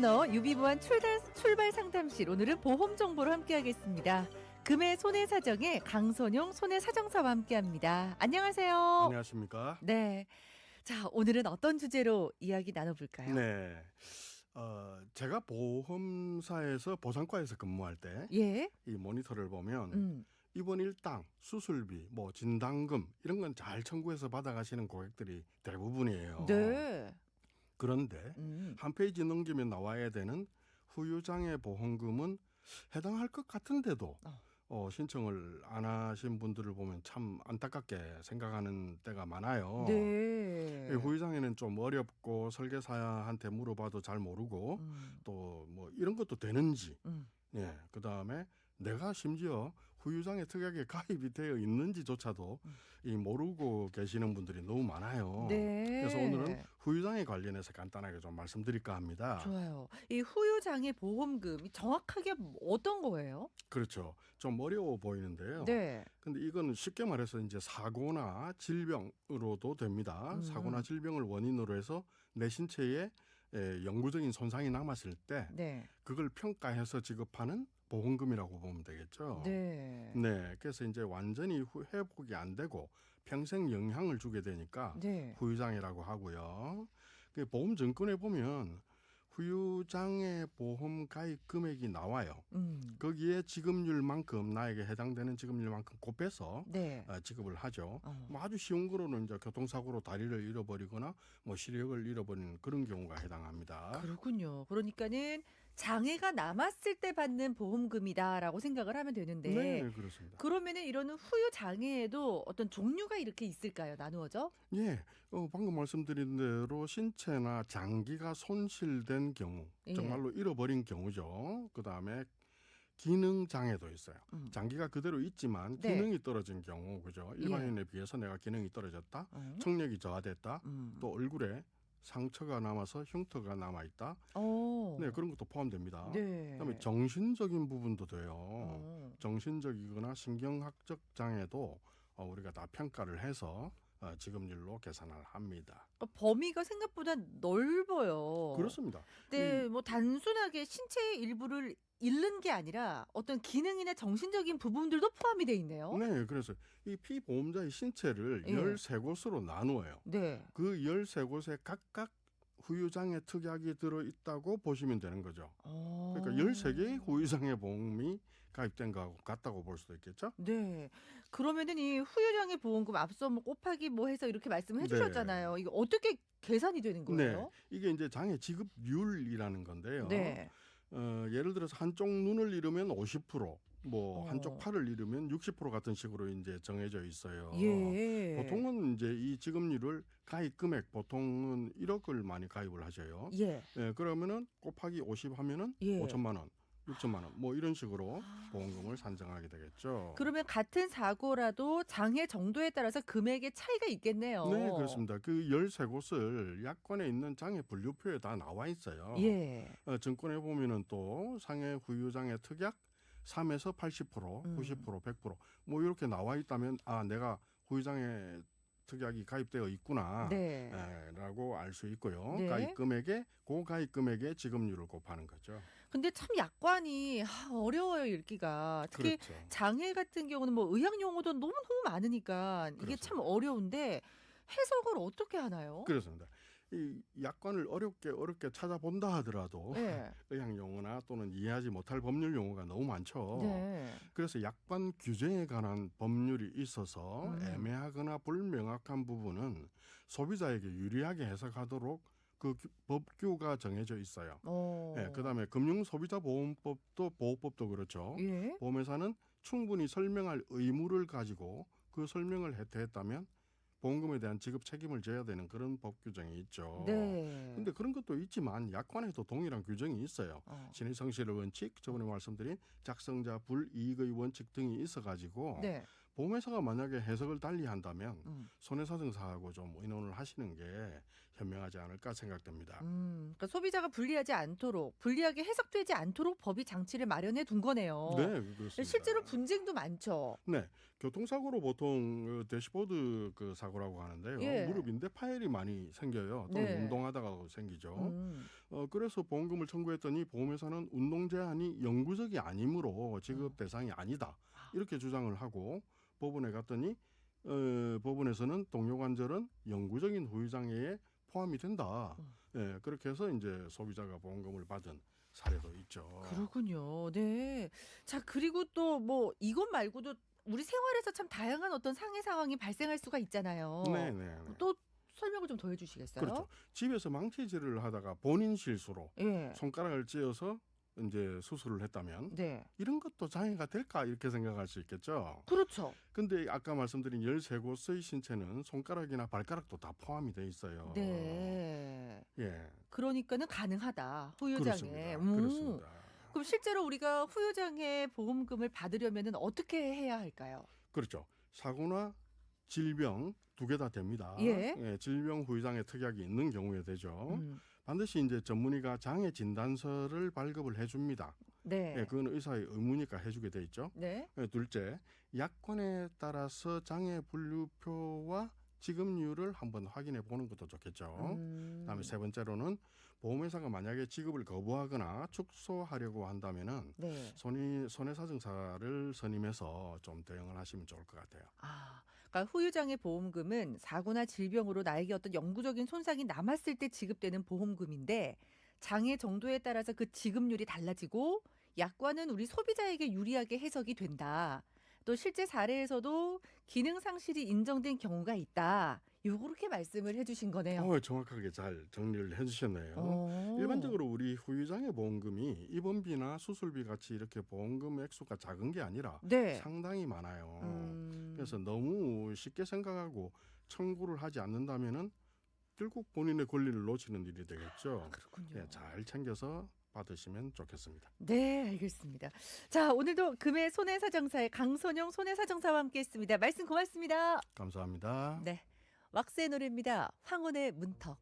코너 유비무한 출발 상담실, 오늘은 보험 정보로 함께하겠습니다. 금의 손해사정의 강선용 손해사정사와 함께합니다. 안녕하세요. 안녕하십니까? 네. 자, 오늘은 어떤 주제로 이야기 나눠볼까요? 네. 제가 보험사에서 보상과에서 근무할 때 예. 이 모니터를 보면 입원 일당, 수술비, 뭐 진단금 이런 건 잘 청구해서 받아가시는 고객들이 대부분이에요. 네. 그런데 한 페이지 넘기면 나와야 되는 후유장애 보험금은 해당할 것 같은데도 신청을 안 하신 분들을 보면 참 안타깝게 생각하는 때가 많아요. 네. 후유장애는 좀 어렵고 설계사한테 물어봐도 잘 모르고 또 뭐 이런 것도 되는지, 예, 그 다음에 내가 심지어 후유장애 특약에 가입이 되어 있는지조차도 이 모르고 계시는 분들이 너무 많아요. 네. 그래서 오늘은 후유장애 관련해서 간단하게 좀 말씀드릴까 합니다. 좋아요. 이 후유장애 보험금 정확하게 어떤 거예요? 그렇죠. 좀 어려워 보이는데요. 네. 근데 이건 쉽게 말해서 이제 사고나 질병으로도 됩니다. 사고나 질병을 원인으로 해서 내 신체에 영구적인 손상이 남았을 때 네. 그걸 평가해서 지급하는 보험금이라고 보면 되겠죠. 네. 네. 그래서 이제 완전히 회복이 안 되고 평생 영향을 주게 되니까 네. 후유장애라고 하고요. 그 보험 증권에 보면 후유장애 보험 가입 금액이 나와요. 거기에 지급률만큼, 나에게 해당되는 지급률만큼 곱해서 네. 지급을 하죠. 뭐 아주 쉬운 거로는 이제 교통사고로 다리를 잃어버리거나 뭐 시력을 잃어버리는 그런 경우가 해당합니다. 그렇군요. 그러니까는 장애가 남았을 때 받는 보험금이다라고 생각을 하면 되는데, 네, 그렇습니다. 그러면은 이런 후유 장애에도 어떤 종류가 이렇게 있을까요? 나누어져? 예, 방금 말씀드린 대로 신체나 장기가 손실된 경우, 예. 정말로 잃어버린 경우죠. 그 다음에 기능 장애도 있어요. 장기가 그대로 있지만 네. 기능이 떨어진 경우, 그죠? 일반인에 비해서 내가 기능이 떨어졌다, 청력이 저하됐다, 또 얼굴에 상처가 남아서 흉터가 남아 있다. 네, 그런 것도 포함됩니다. 네. 그다음에 정신적인 부분도 돼요. 정신적이거나 신경학적 장애도 우리가 다 평가를 해서 지급률로 계산을 합니다. 범위가 생각보다 넓어요. 그렇습니다. 네, 뭐 단순하게 신체의 일부를 잃는 게 아니라 어떤 기능이나 정신적인 부분들도 포함이 돼 있네요. 네, 그래서 이 피보험자의 신체를 예. 13곳으로 나누어요. 네. 그 13곳에 각각 후유장애 특약이 들어있다고 보시면 되는 거죠. 그러니까 13개의 후유장애 보험이 가입된 거하고 같다고 볼 수도 있겠죠. 네. 그러면은 이 후유장애 보험금 앞서 뭐 곱하기 뭐 해서 이렇게 말씀을 해주셨잖아요. 이거 어떻게 계산이 되는 네, 거예요? 이게 이제 장애 지급률이라는 건데요. 네. 예를 들어서 한쪽 눈을 잃으면 50%, 뭐 한쪽 팔을 잃으면 60% 같은 식으로 이제 정해져 있어요. 예. 보통은 이제 이 지급률을 가입 금액 보통은 1억을 많이 가입을 하셔요. 예. 그러면은 곱하기 50 하면은 예. 5천만 원, 6천만 원, 뭐 이런 식으로 보험금을 산정하게 되겠죠. 그러면 같은 사고라도 장애 정도에 따라서 금액의 차이가 있겠네요. 네, 그렇습니다. 그 13곳을 약관에 있는 장애 분류표에 다 나와 있어요. 예. 증권에 보면은 또 상해 후유장애 특약 3에서 80%, 90%, 100%, 뭐 이렇게 나와 있다면 내가 후유장애 특약이 가입되어 있구나, 네. 라고 알 수 있고요. 네. 가입 금액에 가입 금액의 지급률을 곱하는 거죠. 근데 참 약관이 어려워요, 읽기가. 특히 그렇죠. 장애 같은 경우는 뭐 의학 용어도 너무너무 많으니까 이게 그렇습니다. 참 어려운데 해석을 어떻게 하나요? 그렇습니다. 이 약관을 어렵게 찾아본다 하더라도 네. 의학 용어나 또는 이해하지 못할 법률 용어가 너무 많죠. 네. 그래서 약관 규정에 관한 법률이 있어서 애매하거나 불명확한 부분은 소비자에게 유리하게 해석하도록 그 법규가 정해져 있어요. 그다음에 금융소비자보험법도 보호법도 그렇죠. 예. 보험회사는 충분히 설명할 의무를 가지고 그 설명을 해태했다면 보험금에 대한 지급 책임을 져야 되는 그런 법 규정이 있죠. 네. 근데 그런 것도 있지만 약관에도 동일한 규정이 있어요. 신의 성실의 원칙, 저번에 말씀드린 작성자 불이익의 원칙 등이 있어가지고 네. 보험회사가 만약에 해석을 달리 한다면 손해사정사하고 좀 의논을 하시는 게 현명하지 않을까 생각됩니다. 그러니까 소비자가 불리하게 해석되지 않도록 법이 장치를 마련해 둔 거네요. 네, 그렇습니다. 실제로 분쟁도 많죠. 네, 교통사고로 보통 그 대시보드 그 사고라고 하는데요. 예. 무릎인데 파열이 많이 생겨요. 또는 네. 운동하다가 생기죠. 음. 그래서 보험금을 청구했더니 보험회사는 운동 제한이 영구적이 아니므로 지급 대상이 아니다. 이렇게 주장을 하고 법원에 갔더니 법원에서는 동료 관절은 영구적인 후유장애에 포함이 된다. 예, 그렇게 해서 이제 소비자가 보험금을 받은 사례도 있죠. 그렇군요. 네. 자, 그리고 또 뭐 이것 말고도 우리 생활에서 참 다양한 어떤 상해 상황이 발생할 수가 있잖아요. 네, 네, 네. 또 설명을 좀 더 해주시겠어요? 그렇죠. 집에서 망치질을 하다가 본인 실수로 예. 손가락을 찧어서 이제 수술을 했다면 네. 이런 것도 장애가 될까 이렇게 생각할 수 있겠죠. 그렇죠. 근데 아까 말씀드린 13곳의 신체는 손가락이나 발가락도 다 포함이 돼 있어요. 네. 예. 그러니까는 가능하다. 후유장애. 그렇습니다. 그렇습니다. 그럼 실제로 우리가 후유장애 보험금을 받으려면은 어떻게 해야 할까요? 그렇죠. 사고나 질병 두 개 다 됩니다. 예. 질병 후유장애 특약이 있는 경우에 되죠. 음. 반드시 이제 전문의가 장애 진단서를 발급을 해줍니다. 네. 예, 그건 의사의 의무니까 해주게 돼 있죠. 네. 둘째, 약관에 따라서 장애 분류표와 지급률을 한번 확인해 보는 것도 좋겠죠. 그다음에 세 번째로는 보험회사가 만약에 지급을 거부하거나 축소하려고 한다면은 네. 손해사정사를 선임해서 좀 대응을 하시면 좋을 것 같아요. 그러니까 후유장애 보험금은 사고나 질병으로 나에게 어떤 영구적인 손상이 남았을 때 지급되는 보험금인데 장애 정도에 따라서 그 지급률이 달라지고 약관은 우리 소비자에게 유리하게 해석이 된다. 또 실제 사례에서도 기능 상실이 인정된 경우가 있다. 요렇게 말씀을 해주신 거네요. 정확하게 잘 정리를 해주셨네요. 오. 일반적으로 우리 후유장애 보험금이 입원비나 수술비 같이 이렇게 보험금 액수가 작은 게 아니라 네. 상당히 많아요. 그래서 너무 쉽게 생각하고 청구를 하지 않는다면은 결국 본인의 권리를 놓치는 일이 되겠죠. 그렇군요. 네, 잘 챙겨서 받으시면 좋겠습니다. 네, 알겠습니다. 자, 오늘도 금의 손해사정사의 강선용 손해사정사와 함께했습니다. 말씀 고맙습니다. 감사합니다. 네, 왁스의 노래입니다. 황혼의 문턱.